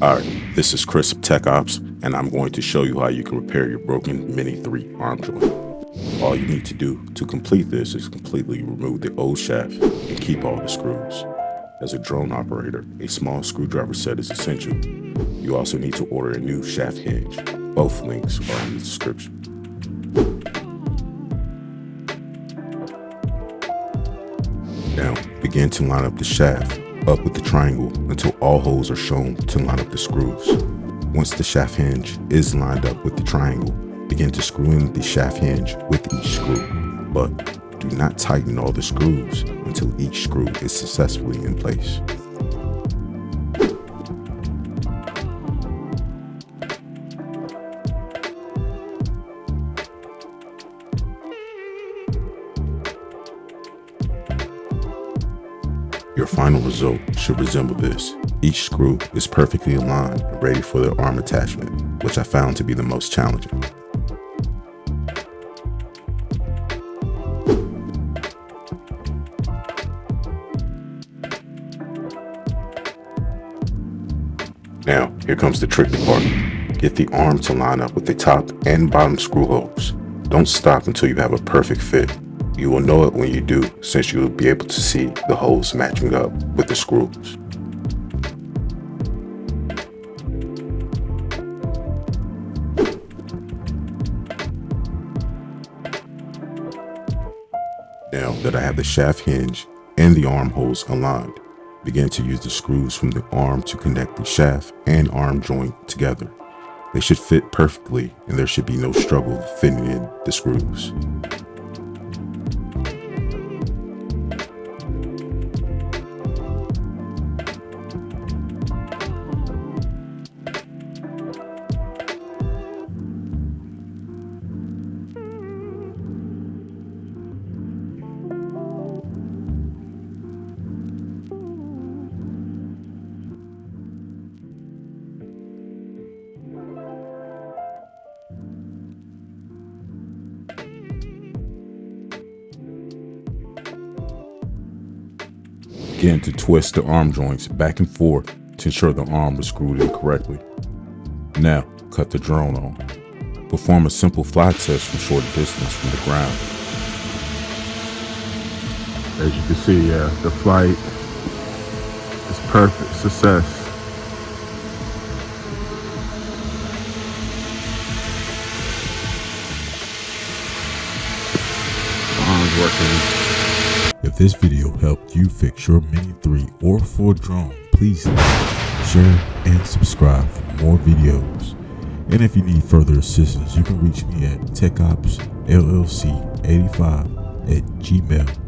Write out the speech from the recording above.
Alright, this is Chris of Tech Ops, and I'm going to show you how you can repair your broken Mini3 arm joint. All you need to do to complete this is completely remove the old shaft and keep all the screws. As a drone operator, a small screwdriver set is essential. You also need to order a new shaft hinge. Both links are in the description. Now, begin to line up the shaft up with the triangle until all holes are shown to line up the screws. Once the shaft hinge is lined up with the triangle, begin to screw in the shaft hinge with each screw, but do not tighten all the screws until each screw is successfully in place. Your final result should resemble this. Each screw is perfectly aligned and ready for the arm attachment, which I found to be the most challenging. Now, here comes the tricky part. Get the arm to line up with the top and bottom screw holes. Don't stop until you have a perfect fit. You will know it when you do, since you will be able to see the holes matching up with the screws. Now that I have the shaft hinge and the arm holes aligned, begin to use the screws from the arm to connect the shaft and arm joint together. They should fit perfectly and there should be no struggle fitting in the screws. Begin to twist the arm joints back and forth to ensure the arm is screwed in correctly. Now, cut the drone on. Perform a simple fly test from short distance from the ground. As you can see, the flight is perfect success. The arm's working. If this video helped you fix your Mini3 or 4 drone, please like, share, and subscribe for more videos. And if you need further assistance, you can reach me at techopsllc85@gmail.com.